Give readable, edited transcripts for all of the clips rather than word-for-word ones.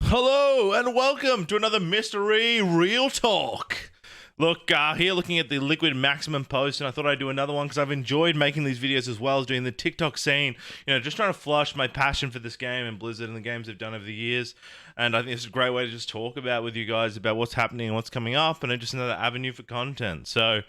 Hello and welcome to another MrReeee Real Talk. Look, here looking at the Liquid Maximum post, and I thought I'd do another one because I've enjoyed making these videos as well as doing the TikTok scene. You know, just trying to flush my passion for this game and Blizzard and the games they've done over the years. And I think it's a great way to just talk about with you guys about what's happening and what's coming up, and just another avenue for content. So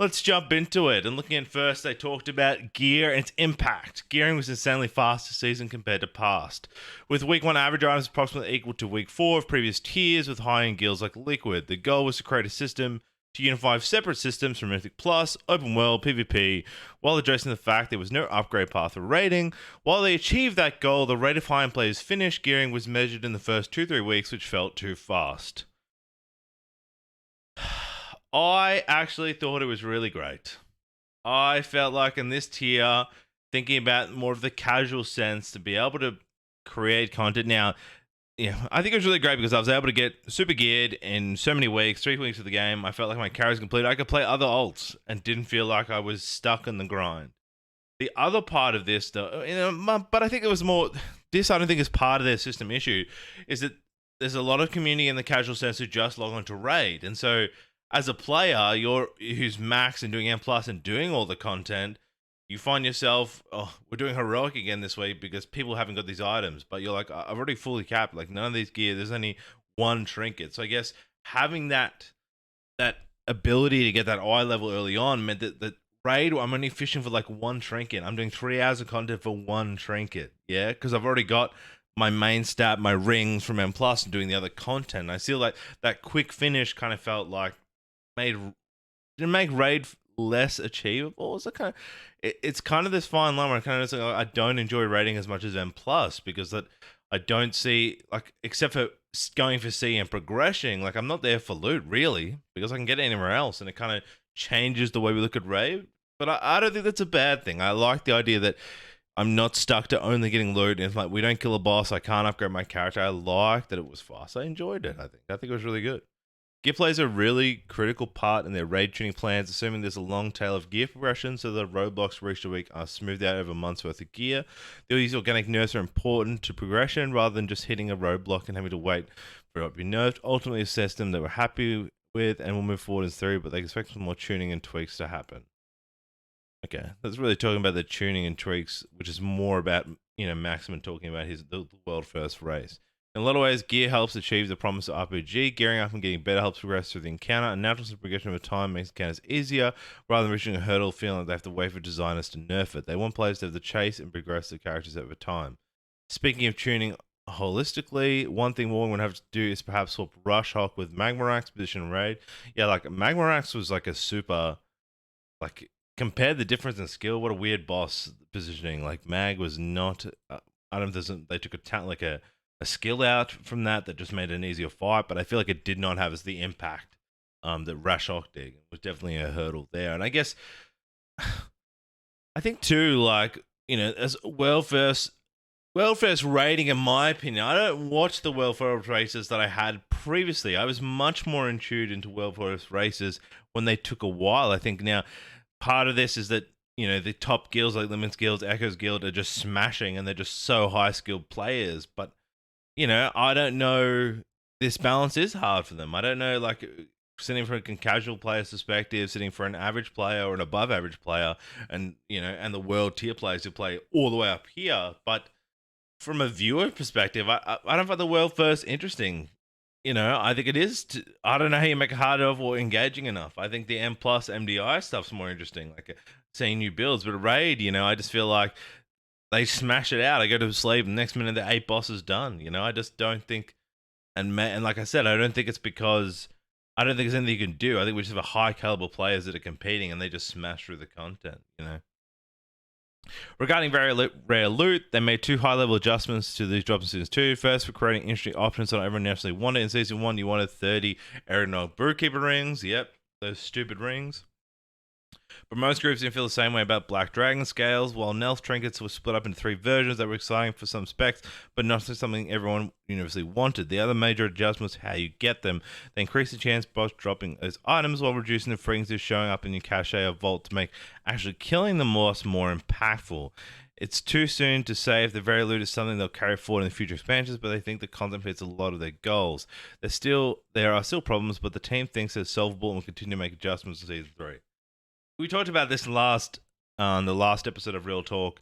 let's jump into it. And looking at first, they talked about gear and its impact. Gearing was insanely fast this season compared to past, with week 1 average items approximately equal to week 4 of previous tiers with high-end guilds like Liquid. The goal was to create a system to unify separate systems from Mythic Plus, Open World, PvP, while addressing the fact there was no upgrade path for raiding. While they achieved that goal, the rate of high-end players finished gearing was measured in the first 2-3 weeks, which felt too fast. I actually thought it was really great. I felt like in this tier, thinking about more of the casual sense, to be able to create content. Now, yeah, I think it was really great because I was able to get super geared in so many weeks, 3 weeks of the game. I felt like my carry was complete. I could play other ults and didn't feel like I was stuck in the grind. The other part of this, though, but I think it was more, this I don't think is part of their system issue, is that there's a lot of community in the casual sense who just log on to raid. And so as a player, who's max and doing M plus and doing all the content, you find yourself, oh, we're doing heroic again this week because people haven't got these items. But you're like, I've already fully capped. Like none of these gear. There's only one trinket. So I guess having that ability to get that eye level early on meant that raid, I'm only fishing for like one trinket. I'm doing 3 hours of content for one trinket. Yeah, because I've already got my main stat, my rings from M plus, and doing the other content. I feel like that quick finish kind of felt like didn't make raid less achievable. It's kind of, it's kind of this fine line where I kind of like, I don't enjoy raiding as much as M plus because that I don't see, like, except for going for C and progressing, like I'm not there for loot really because I can get it anywhere else, and it kind of changes the way we look at raid. But I don't think that's a bad thing. I like the idea that I'm not stuck to only getting loot. And if like we don't kill a boss, I can't upgrade my character. I like that it was fast. I enjoyed it. I think it was really good. Gear plays a really critical part in their raid tuning plans, assuming there's a long tail of gear progression, so the roadblocks reached a week are smoothed out over months worth of gear. These organic nerfs are important to progression rather than just hitting a roadblock and having to wait for it to be nerfed. Ultimately, a system that we're happy with and will move forward in theory, but they expect some more tuning and tweaks to happen. Okay, that's really talking about the tuning and tweaks, which is more about, Maximum talking about the world first race. In a lot of ways, gear helps achieve the promise of RPG. Gearing up and getting better helps progress through the encounter, and natural progression over time makes encounters easier, rather than reaching a hurdle feeling like they have to wait for designers to nerf it. They want players to have the chase and progress the characters over time. Speaking of tuning holistically, one thing more we're going to have to do is perhaps swap Rush Hawk with Magmarax position raid. Yeah, like Magmarax was like a super, like, compared the difference in skill, what a weird boss positioning. Like Mag was not, I don't know if they took a talent, like a skill out from that just made it an easier fight, but I feel like it did not have the impact that Rashok did. It was definitely a hurdle there. And I guess I think too, like, as world first rating, in my opinion, I don't watch the world first races that I had previously. I was much more in tuned into world first races when they took a while. I think now part of this is that the top guilds like Limits Guild, Echoes Guild are just smashing and they're just so high skilled players, but I don't know. This balance is hard for them. I don't know, like, sitting from a casual player's perspective, sitting for an average player or an above average player, and, and the world tier players who play all the way up here. But from a viewer perspective, I don't find the world first interesting. I think it is. I don't know how you make it hard enough or engaging enough. I think the M plus MDI stuff's more interesting, like seeing new builds. But Raid, I just feel like they smash it out. I go to sleep, and the next minute the 8 bosses done. I just don't think, and like I said, I don't think it's because I don't think there's anything you can do. I think we just have a high caliber players that are competing, and they just smash through the content. Regarding very rare loot, they made 2 high-level adjustments to these drops in Season 2. First, for creating interesting options that everyone naturally wanted. In Season 1, you wanted 30 Aeronaut Brewkeeper rings. Yep, those stupid rings. But most groups didn't feel the same way about Black Dragon scales, while Nelf trinkets were split up into 3 versions that were exciting for some specs, but not something everyone universally wanted. The other major adjustment was how you get them. They increased the chance of boss dropping those items while reducing the frequency of showing up in your cache or vault to make actually killing the boss more impactful. It's too soon to say if the very loot is something they'll carry forward in the future expansions, but they think the content fits a lot of their goals. There are still problems, but the team thinks they're solvable and will continue to make adjustments in season 3. We talked about this on the last episode of Real Talk.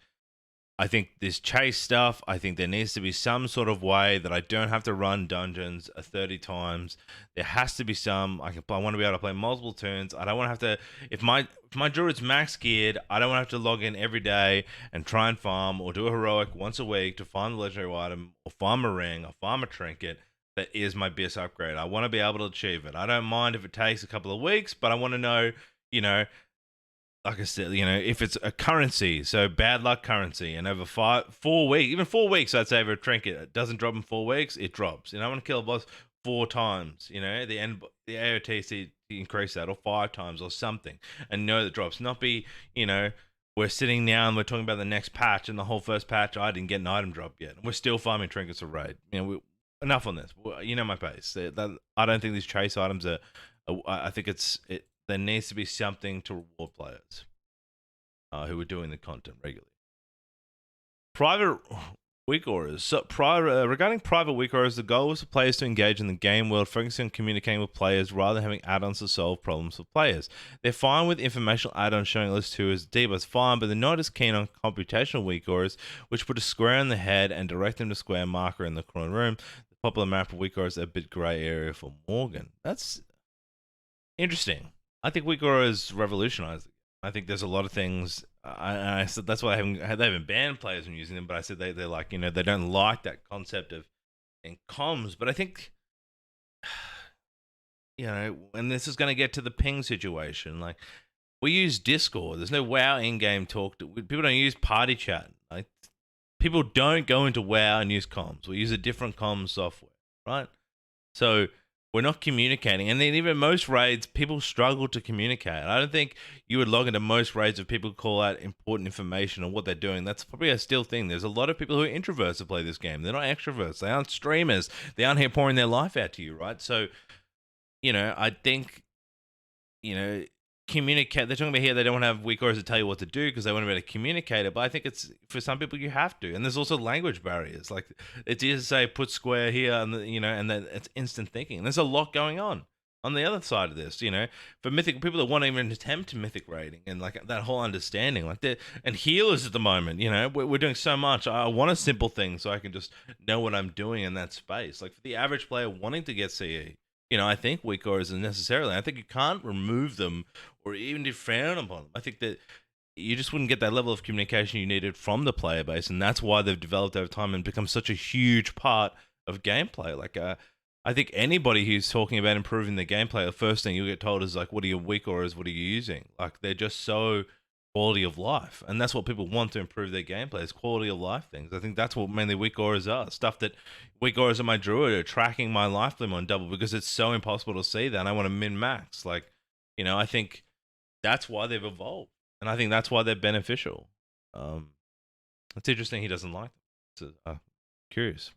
I think this chase stuff, I think there needs to be some sort of way that I don't have to run dungeons 30 times. There has to be I want to be able to play multiple turns. I don't want to have to, if my druid's max geared, I don't want to have to log in every day and try and farm or do a heroic once a week to find the legendary item or farm a ring or farm a trinket that is my BS upgrade. I want to be able to achieve it. I don't mind if it takes a couple of weeks, but I want to know, like I said, if it's a currency, so bad luck currency, and over 4 weeks, even 4 weeks, I'd say, over a trinket, it doesn't drop in 4 weeks, it drops. I want to kill a boss 4 times, the AOTC increase that, or 5 times, or something, and know that drops. Not be, we're sitting now and we're talking about the next patch, and the whole first patch, I didn't get an item drop yet. We're still farming trinkets of raid. Enough on this. My pace. I don't think these chase items are. I think there needs to be something to reward players who are doing the content regularly. Private week orders. So regarding private week orders, the goal is for players to engage in the game world, focusing on communicating with players rather than having add-ons to solve problems for players. They're fine with informational add-ons showing list 2 as deep as fine, but they're not as keen on computational week orders, which put a square in the head and direct them to square marker in the corner room. The popular map of week orders is a bit grey area for Morgan. That's interesting. I think week orders revolutionized it. I think there's a lot of things. I said that's why they haven't banned players from using them, but I said they're like, they don't like that concept of in comms. But I think, and this is going to get to the ping situation. Like, we use Discord. There's no WoW in-game talk. People don't use party chat. Like, people don't go into WoW and use comms. We use a different comms software, right? So we're not communicating. And then even most raids, people struggle to communicate. I don't think you would log into most raids if people call out important information on what they're doing. That's probably a still thing. There's a lot of people who are introverts that play this game. They're not extroverts. They aren't streamers. They aren't here pouring their life out to you, right? So, I think, communicate. They're talking about here they don't want to have weak orders to tell you what to do because they want to be able to communicate it. But I think it's for some people you have to, and there's also language barriers. Like, it's easy to say put square here, and and then it's instant thinking. And there's a lot going on the other side of this. For mythic people that won't even attempt mythic rating and like that whole understanding, like and healers at the moment. We're doing so much. I want a simple thing so I can just know what I'm doing in that space. Like for the average player wanting to get CE. I think weak orders are necessarily. I think you can't remove them or even frown upon them. I think that you just wouldn't get that level of communication you needed from the player base, and that's why they've developed over time and become such a huge part of gameplay. Like, I think anybody who's talking about improving their gameplay, the first thing you'll get told is like, "What are your weak orders? What are you using?" Like, they're just so quality of life, and that's what people want to improve their gameplay is quality of life things. I think that's what mainly weak auras are. Stuff that weak auras of my druid are tracking my life limit on double because it's so impossible to see that, and I want to min max. Like, I think that's why they've evolved, and I think that's why they're beneficial. It's interesting he doesn't like them. So, curious.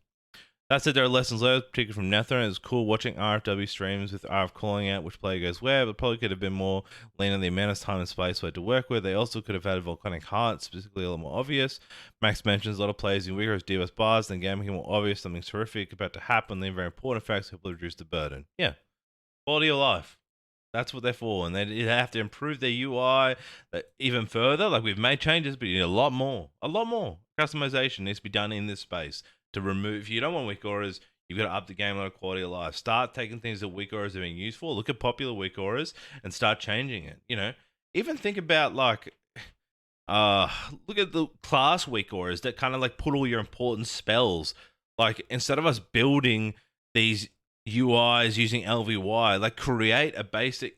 That said, there are lessons learned, particularly from Nether, and it's cool watching RFW streams with RF calling out which player goes where, but probably could have been more lean on the amount of time and space we had to work with. They also could have had Volcanic Heart, specifically a little more obvious. Max mentions a lot of players in Uyghur as DOS bars, then game became more obvious, something terrific about to happen, then very important effects help reduce the burden. Yeah. Quality of life. That's what they're for, and they have to improve their UI even further. Like, we've made changes, but you need a lot more. A lot more customization needs to be done in this space to remove. If you don't want weak auras, you've got to up the game on quality of life. Start taking things that weak auras are being used for. Look at popular weak auras and start changing it. Even think about like, look at the class weak auras that kind of like put all your important spells. Like, instead of us building these UIs using LVY, like create a basic,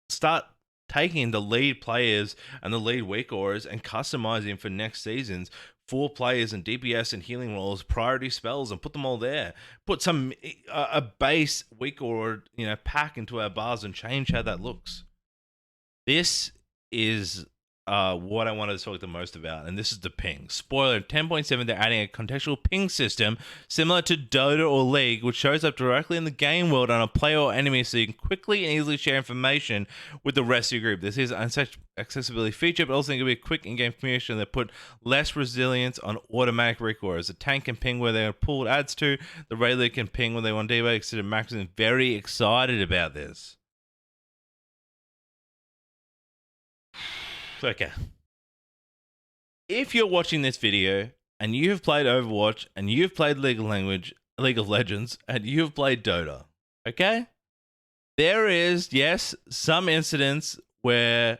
start taking the lead players and the lead weak auras and customizing for next seasons for players and DPS and healing roles, priority spells, and put them all there. Put some a base weak aura, pack into our bars and change how that looks. This is what I wanted to talk the most about, and this is the ping. Spoiler: 10.7, they're adding a contextual ping system similar to Dota or League, which shows up directly in the game world on a player or enemy, so you can quickly and easily share information with the rest of your group. This is an accessibility feature, but also going to be a quick in-game communication that put less resilience on automatic recoil. As a tank can ping where they're pulled adds to, the Reeal can ping when they want debuff. Consider Max is very excited about this. Okay. If you're watching this video and you have played Overwatch and you've played League of Legends, and you've played Dota, okay? There is, yes, some incidents where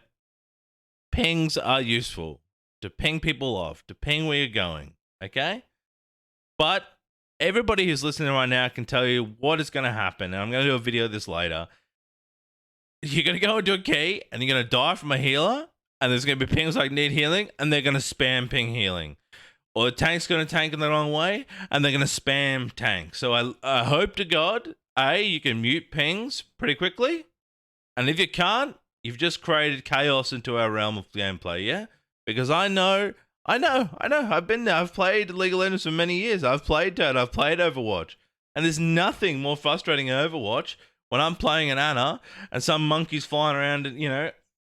pings are useful to ping people off, to ping where you're going, okay? But everybody who's listening right now can tell you what is going to happen, and I'm going to do a video of this later. You're going to go into a key and you're going to die from a healer, and there's going to be pings like need healing, and they're going to spam ping healing. Or the tank's going to tank in the wrong way, and they're going to spam tank. So I hope to God, you can mute pings pretty quickly. And if you can't, you've just created chaos into our realm of gameplay, yeah? Because I know. I've been there. I've played League of Legends for many years. I've played Dota. I've played Overwatch. And there's nothing more frustrating in Overwatch when I'm playing an Ana and some monkey's flying around,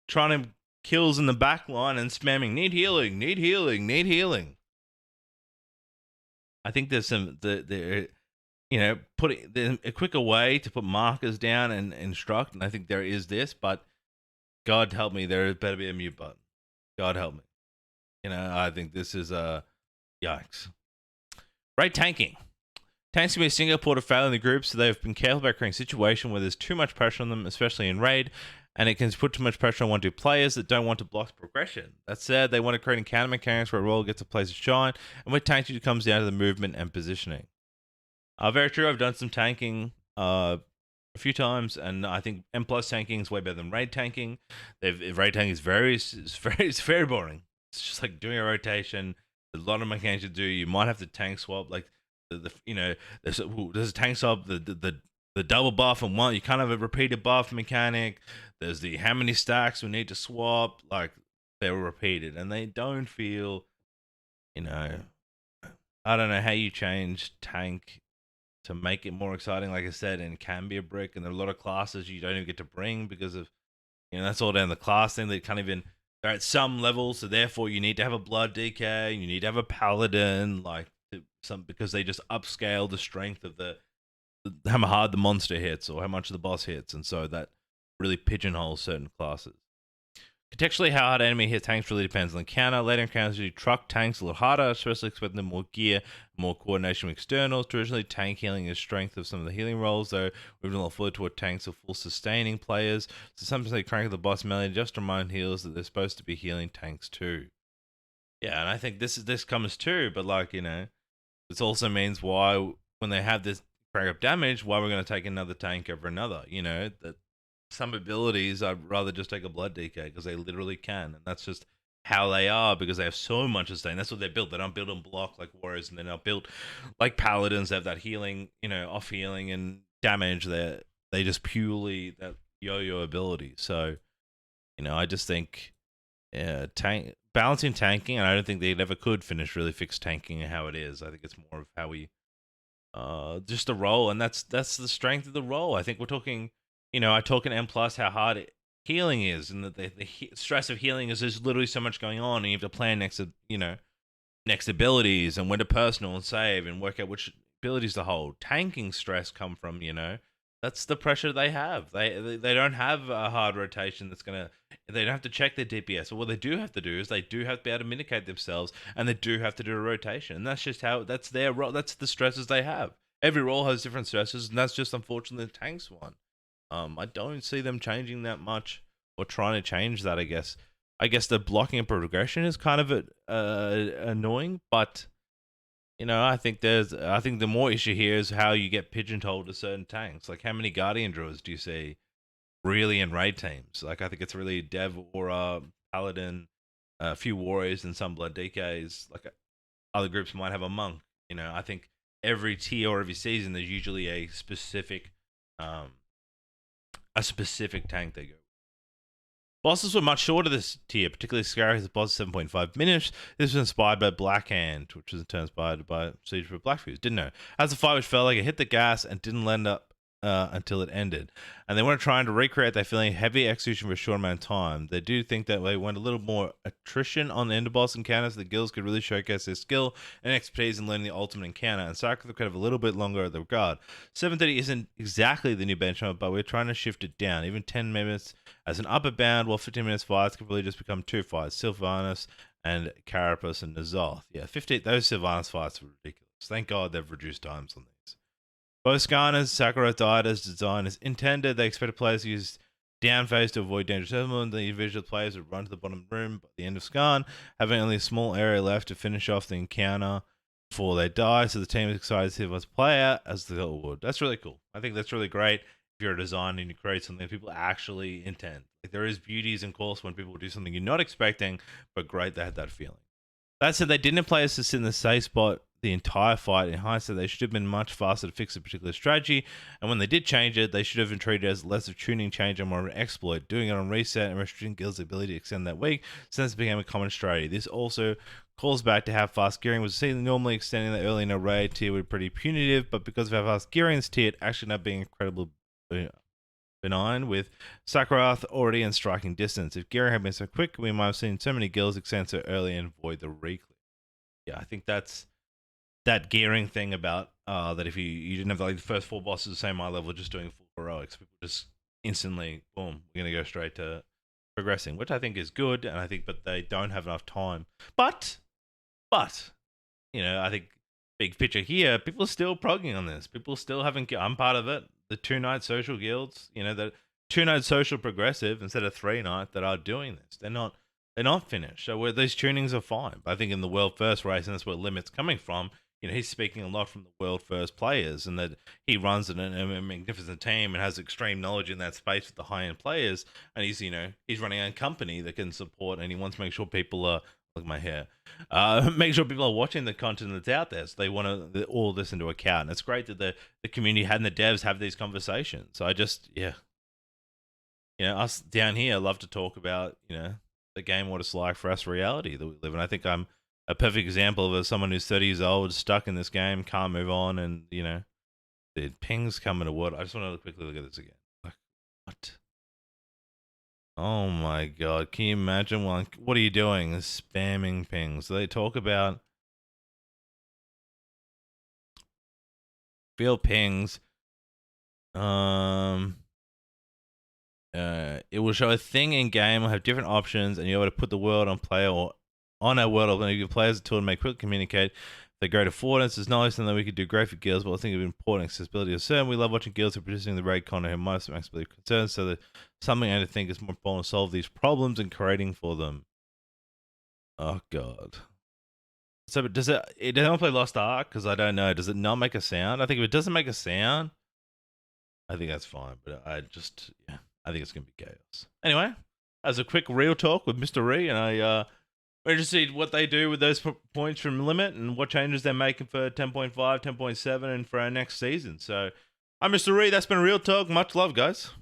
trying to kills in the back line and spamming need healing, need healing, need healing. I think there's putting a quicker way to put markers down and instruct, and I think there is this, but God help me, there better be a mute button. God help me. I think this is yikes. Raid tanking. Tanks can be a single port of failure in the group, so they've been careful about creating a situation where there's too much pressure on them, especially in raid, and it can put too much pressure on 1-2 players that don't want to block progression. That said, they want to create encounter mechanics where a role gets a place to shine, and where tanking it comes down to the movement and positioning. Very true. I've done some tanking a few times, and I think M+ tanking is way better than raid tanking. Raid tanking is very boring. It's just like doing a rotation. There's a lot of mechanics to do. You might have to tank swap, like there's a tank swap, the double buff and one. You kind of have a repeated buff mechanic. There's the how many stacks we need to swap. Like they're repeated, and they don't feel. I don't know how you change tank to make it more exciting. Like I said, and it can be a brick, and there are a lot of classes you don't even get to bring because of that's all down the class thing. They can't even. They're at some level, so therefore you need to have a blood DK. You need to have a paladin, because they just upscale the strength of how hard the monster hits or how much the boss hits, and so that really pigeonholes certain classes. Contextually, how hard enemy hit tanks really depends on the encounter. Later encounters usually truck tanks a little harder, especially expecting them more gear, more coordination with externals. Traditionally, tank healing is strength of some of the healing roles, though we've been a lot further toward tanks of full sustaining players. So sometimes they crank the boss melee just to remind healers that they're supposed to be healing tanks too. Yeah, and I think this comes too, but this also means why when they have this crank up damage, why we're going to take another tank over another. That some abilities I'd rather just take a blood DK because they literally can, and that's just how they are because they have so much sustain. That's what they're built. They don't build on block like warriors, and they're not built like paladins. They have that healing, off healing and damage. They just purely that yo-yo ability. So, I just think balancing tanking, and I don't think they ever could really fix tanking and how it is. I think it's more of how we just the role, and that's the strength of the role. I think we're talking. I talk in M+ how hard healing is, and that the stress of healing is there's literally so much going on, and you have to plan next abilities and when to personal and save and work out which abilities to hold. Tanking stress come from that's the pressure they have. They don't have a hard rotation they don't have to check their DPS. But what they do have to do is they do have to be able to mitigate themselves, and they do have to do a rotation, and that's just that's their role. That's the stresses they have. Every role has different stresses, and that's just unfortunately the tanks one. I don't see them changing that much or trying to change that. I guess the blocking and progression is kind of annoying, but I think the more issue here is how you get pigeonholed to certain tanks. Like how many Guardian Druids do you see really in raid teams? Like I think it's really Dev, Aura, Paladin, a few Warriors, and some Blood DKs. Like other groups might have a Monk. I think every tier or every season there's usually a specific tank they go. Bosses were much shorter this tier, particularly Scarab's boss 7.5 minutes. This was inspired by Blackhand, which was in turn inspired by Siege for Blackfuse. Didn't know. As a fight which felt like it hit the gas and didn't let up until it ended. And they weren't trying to recreate that feeling heavy execution for a short amount of time. They do think that they went a little more attrition on the end boss encounters so the guilds could really showcase their skill and expertise in learning the ultimate encounter, and Sakura could have a little bit longer at the regard. 7:30 isn't exactly the new benchmark, but we're trying to shift it down. Even 10 minutes as an upper bound, while 15 minutes fights could really just become 2 fights. Sylvanas and Carapace and Nazoth. Yeah, 15. Those Sylvanas fights were ridiculous. Thank God they've reduced times on these. Both Skarners, Sakura died as designed as intended. They expected players to use down phase to avoid dangerous element. The individual players would run to the bottom room by the end of Skarn, having only a small area left to finish off the encounter before they die. So the team is excited to see what's play out as the would. That's really cool. I think that's really great if you're a designer and you create something that people actually intend. Like, there is beauties, in course, when people do something you're not expecting, but great they had that feeling. That said, they didn't play us to sit in the safe spot the entire fight. In hindsight, they should have been much faster to fix a particular strategy, and when they did change it, they should have been treated as less of tuning change and more of an exploit, doing it on reset and restricting guilds' ability to extend that week since it became a common strategy. This also calls back to how fast gearing was seen. Normally extending that early in a raid tier would be pretty punitive, but because of how fast gearing is tiered, actually not being incredibly benign, with Sakurath already in striking distance. If gearing had been so quick, we might have seen so many guilds extend so early and avoid the reclick. Yeah, I think that's that gearing thing about that if you didn't have like the first 4 bosses the same eye level just doing full heroics, people just instantly, boom, we're going to go straight to progressing, which I think is good, and I think, but they don't have enough time. But, you know, I think big picture here, people are still progging on this. People still haven't, I'm part of it. The 2-night social guilds, you know, the 2-night social progressive instead of 3-night that are doing this. They're not finished. So where these tunings are fine. But I think in the world first race, and that's where Limit's coming from, you know, he's speaking a lot from the world first players, and that he runs a magnificent team and has extreme knowledge in that space with the high end players. And he's, you know, he's running a company that can support, and he wants to make sure people are, look at my hair, make sure people are watching the content that's out there. So they want to all this into account. And it's great that the community and the devs have these conversations. So I just, yeah, you know, us down here love to talk about, you know, the game, what it's like for us, reality that we live in. I think I'm a perfect example of someone who's 30 years old, stuck in this game, can't move on, and, you know, the pings coming to what? I just want to quickly look at this again. Like, what? Oh my god, can you imagine one? What are you doing? Spamming pings. So they talk about field pings. It will show a thing in game, will have different options, and you're able to put the world on player or on our world, and you can play as a tool to make quick communicate. They go to affordance. There's knowledge that we could do great for guilds, but I think of important accessibility is certain. We love watching guilds who are producing the raid content who might have accessibility concerns, so that something I think is more important to solve these problems and creating for them. Oh god. So does it doesn't play Lost Ark? Because I don't know. Does it not make a sound? I think if it doesn't make a sound, I think that's fine. But I just, yeah, I think it's gonna be chaos. Anyway, as a quick real talk with MrReeee, and I we're interested to see what they do with those points from Limit and what changes they're making for 10.5, 10.7, and for our next season. So I'm MrReeee. That's been a real talk. Much love, guys.